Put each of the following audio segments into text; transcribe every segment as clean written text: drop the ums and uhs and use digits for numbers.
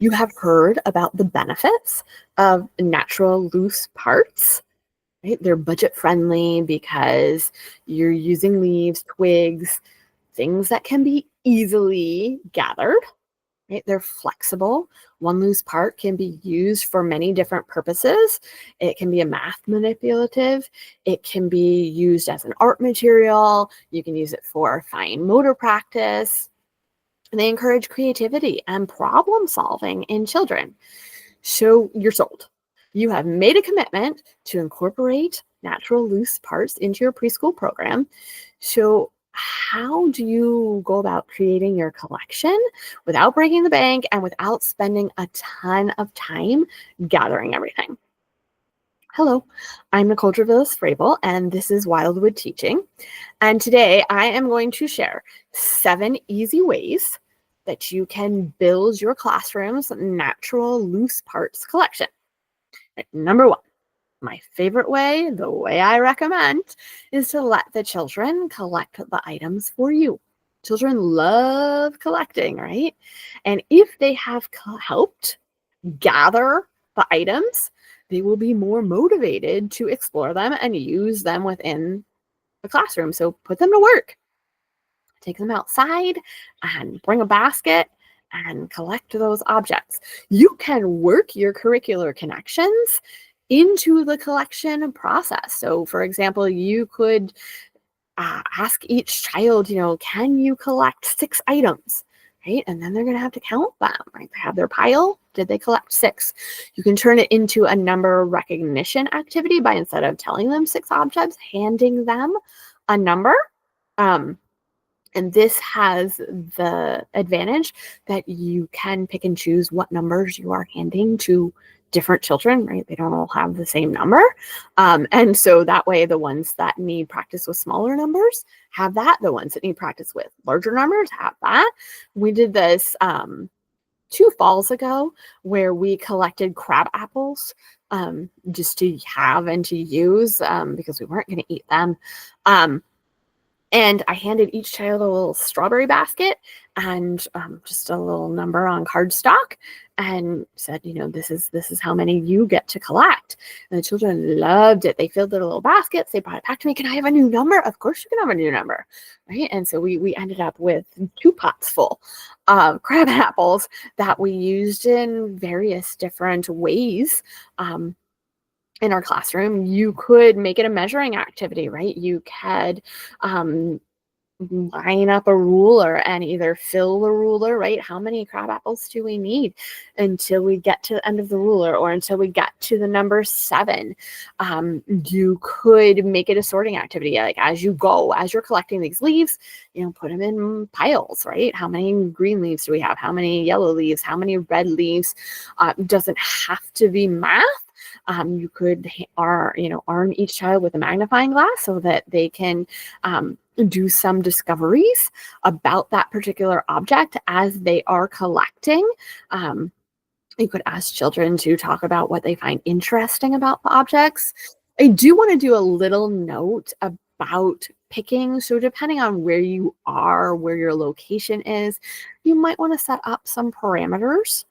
You have heard about the benefits of natural loose parts, right? They're budget friendly because you're using leaves, twigs, things that can be easily gathered, right? They're flexible. One loose part can be used for many different purposes. It can be a math manipulative. It can be used as an art material. You can use it for fine motor practice. They encourage creativity and problem solving in children. So you're sold. You have made a commitment to incorporate natural loose parts into your preschool program. So how do you go about creating your collection without breaking the bank and without spending a ton of time gathering everything? Hello, I'm Nicole Travillas-Frabel, and this is Wildwood Teaching. And today I am going to share 7 easy ways that you can build your classroom's natural loose parts collection. Number 1, my favorite way, the way I recommend, is to let the children collect the items for you. Children love collecting, right? And if they have helped gather the items, they will be more motivated to explore them and use them within the classroom. So put them to work. Take them outside and bring a basket and collect those objects. You can work your curricular connections into the collection process. So, for example, you could ask each child, can you collect 6 items? Right? And then they're going to have to count them, right? They have their pile. Did they collect 6? You can turn it into a number recognition activity by, instead of telling them 6 objects, handing them a number. And this has the advantage that you can pick and choose what numbers you are handing to different children, right? They don't all have the same number. And so that way, the ones that need practice with smaller numbers have that. The ones that need practice with larger numbers have that. We did this 2 falls ago where we collected crab apples just to have and to use because we weren't going to eat them. And I handed each child a little strawberry basket and just a little number on cardstock and said, this is how many you get to collect. And the children loved it. They filled their little baskets. They brought it back to me. Can I have a new number? Of course you can have a new number, right? And so we ended up with 2 pots full of crab apples that we used in various different ways. In our classroom. You could make it a measuring activity, right? You could line up a ruler and either fill the ruler, right? How many crab apples do we need until we get to the end of the ruler or until we get to the number 7? You could make it a sorting activity. Like as you go, as you're collecting these leaves, put them in piles, right? How many green leaves do we have? How many yellow leaves? How many red leaves? Doesn't have to be math. You could arm each child with a magnifying glass so that they can do some discoveries about that particular object as they are collecting. You could ask children to talk about what they find interesting about the objects. I do want to do a little note about picking. So depending on where you are, where your location is, you might want to set up some parameters.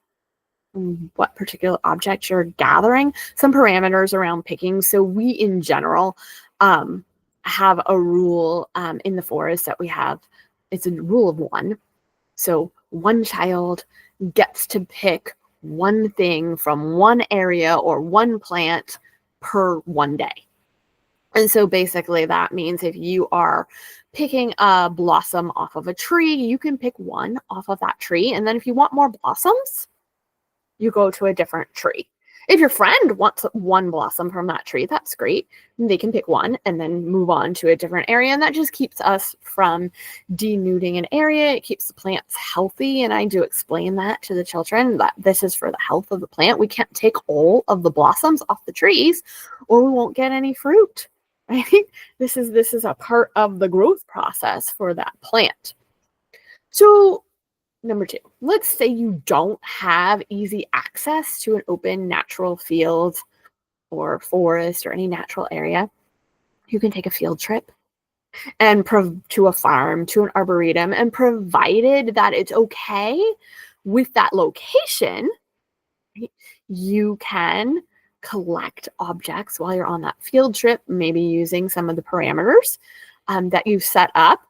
What particular object you're gathering, some parameters around picking. So we in general have a rule in the forest that we have. It's a rule of 1. So one child gets to pick one thing from one area or one plant per one day. And so basically that means if you are picking a blossom off of a tree, you can pick one off of that tree. And then if you want more blossoms, you go to a different tree. If your friend wants one blossom from that tree, that's great. They can pick one and then move on to a different area. And that just keeps us from denuding an area. It keeps the plants healthy. And I do explain that to the children that this is for the health of the plant. We can't take all of the blossoms off the trees or we won't get any fruit, right? This is a part of the growth process for that plant. So number 2, let's say you don't have easy access to an open natural field or forest or any natural area. You can take a field trip and to a farm, to an arboretum, and provided that it's okay with that location, right? You can collect objects while you're on that field trip, maybe using some of the parameters that you've set up.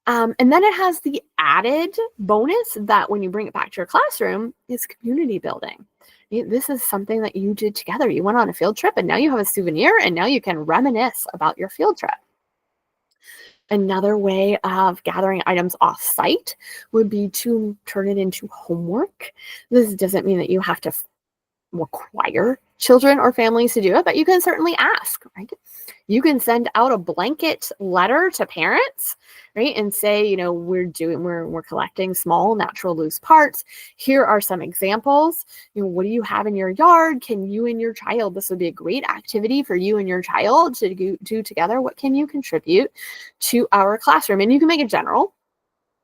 And then it has the added bonus that when you bring it back to your classroom, is community building. This is something that you did together. You went on a field trip and now you have a souvenir and now you can reminisce about your field trip. Another way of gathering items off site would be to turn it into homework. This doesn't mean that you have to require children or families to do it, but you can certainly ask, right? You can send out a blanket letter to parents, right? And say, we're collecting small natural loose parts. Here are some examples. What do you have in your yard? Can you and your child, this would be a great activity for you and your child to do together. What can you contribute to our classroom? And you can make it general,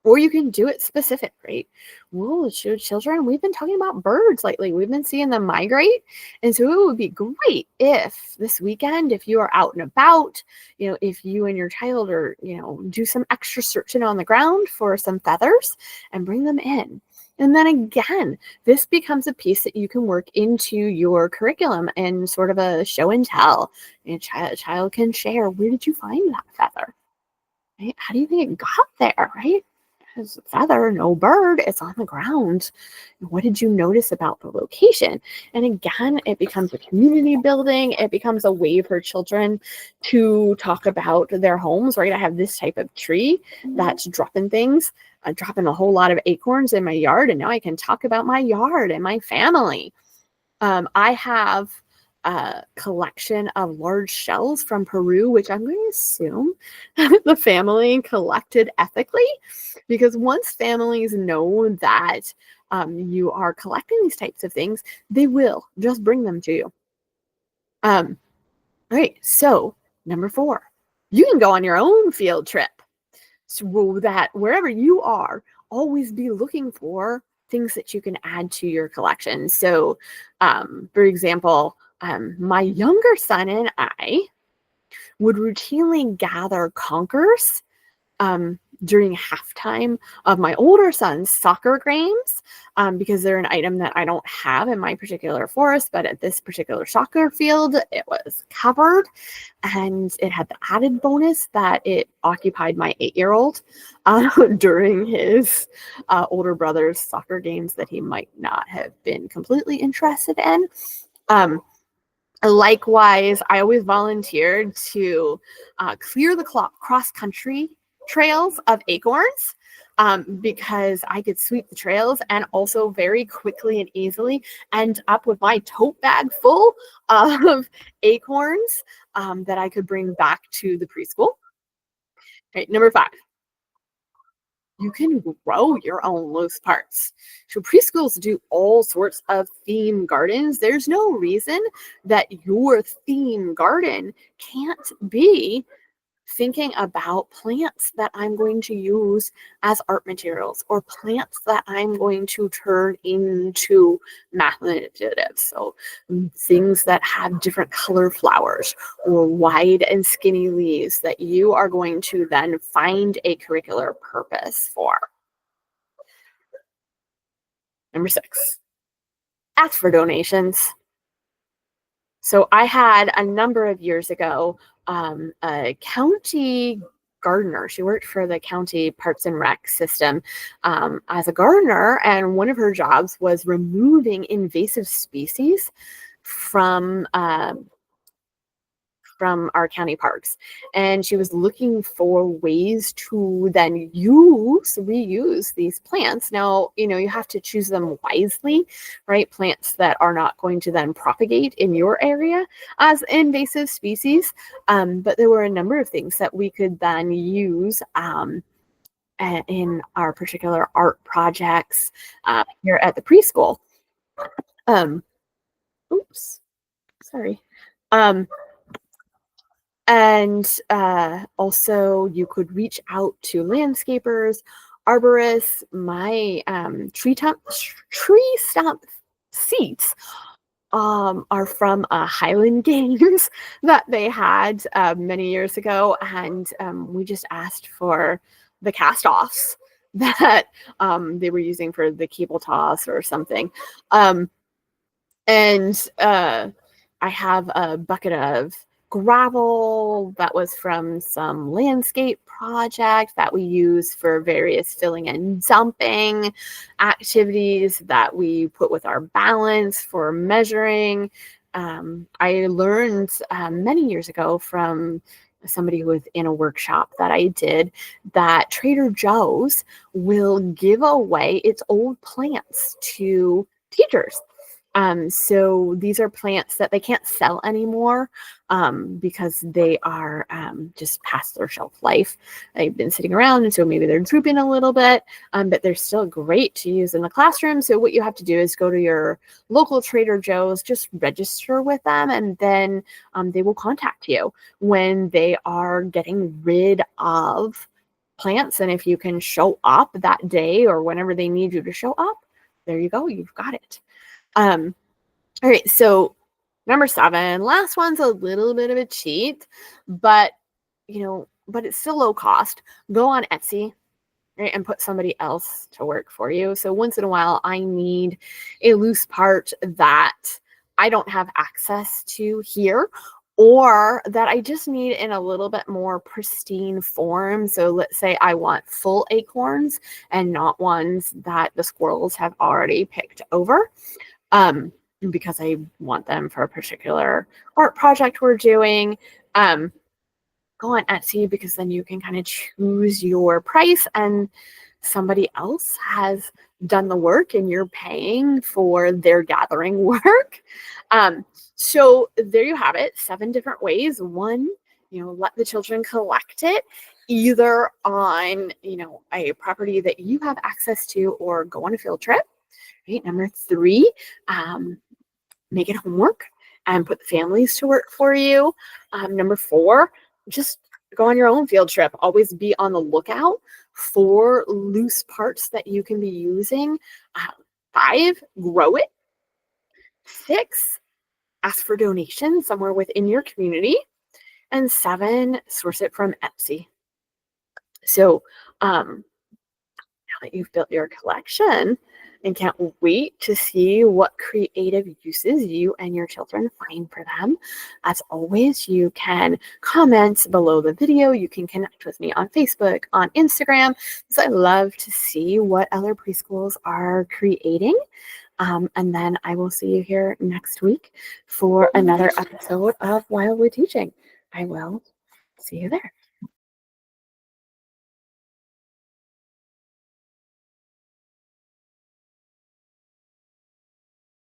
or you can do it specific, right? Well, children, we've been talking about birds lately. We've been seeing them migrate. And so it would be great if this weekend, if you are out and about, if you and your child are, do some extra searching on the ground for some feathers and bring them in. And then again, this becomes a piece that you can work into your curriculum and sort of a show and tell. And a child can share, where did you find that feather? Right? How do you think it got there, right? It's a feather, no bird, it's on the ground. What did you notice about the location? And again, it becomes a community building. It becomes a way for children to talk about their homes, right? I have this type of tree that's dropping things. I'm dropping a whole lot of acorns in my yard, and now I can talk about my yard and my family. I have a collection of large shells from Peru, which I'm going to assume the family collected ethically, because once families know that you are collecting these types of things, they will just bring them to you. All right, so number 4, you can go on your own field trip, so that wherever you are, always be looking for things that you can add to your collection. So, for example, my younger son and I would routinely gather conkers during halftime of my older son's soccer games, because they're an item that I don't have in my particular forest, but at this particular soccer field, it was covered, and it had the added bonus that it occupied my 8-year-old during his older brother's soccer games that he might not have been completely interested in. Likewise, I always volunteered to clear the cross-country trails of acorns, because I could sweep the trails and also very quickly and easily end up with my tote bag full of acorns that I could bring back to the preschool. Okay, number 5. You can grow your own loose parts. So preschools do all sorts of theme gardens. There's no reason that your theme garden can't be thinking about plants that I'm going to use as art materials, or plants that I'm going to turn into math initiatives. So things that have different color flowers or wide and skinny leaves that you are going to then find a curricular purpose for. Number 6, ask for donations. So I had a number of years ago a county gardener. She worked for the county Parks and Rec system as a gardener, and one of her jobs was removing invasive species from our county parks. And she was looking for ways to then reuse these plants. Now, you have to choose them wisely, right? Plants that are not going to then propagate in your area as invasive species. But there were a number of things that we could then use in our particular art projects here at the preschool. Oops, sorry. And also, you could reach out to landscapers, arborists. My tree stump seats are from Highland Games that they had many years ago, and we just asked for the cast-offs that they were using for the cable toss or something. And I have a bucket of gravel that was from some landscape project that we use for various filling and dumping activities that we put with our balance for measuring. I learned many years ago from somebody who was in a workshop that I did that Trader Joe's will give away its old plants to teachers. So these are plants that they can't sell anymore because they are just past their shelf life. They've been sitting around, and so maybe they're drooping a little bit, but they're still great to use in the classroom. So what you have to do is go to your local Trader Joe's, just register with them, and then they will contact you when they are getting rid of plants. And if you can show up that day or whenever they need you to show up, there you go, you've got it. All right, so number 7, last one's a little bit of a cheat, but but it's still low cost. Go on Etsy, right, and put somebody else to work for you. So once in a while, I need a loose part that I don't have access to here, or that I just need in a little bit more pristine form. So let's say I want full acorns and not ones that the squirrels have already picked over. Because I want them for a particular art project we're doing. Go on Etsy, because then you can kind of choose your price, and somebody else has done the work and you're paying for their gathering work. So there you have it, 7 different ways. One, let the children collect it either on, a property that you have access to, or go on a field trip. Right. Number 3, make it homework and put the families to work for you. Number 4, just go on your own field trip. Always be on the lookout for loose parts that you can be using. 5, grow it. 6, ask for donations somewhere within your community. And 7, source it from Etsy. So now that you've built your collection, and can't wait to see what creative uses you and your children find for them. As always, you can comment below the video. You can connect with me on Facebook, on Instagram, because I love to see what other preschools are creating. And then I will see you here next week for another episode of Wildwood Teaching. I will see you there.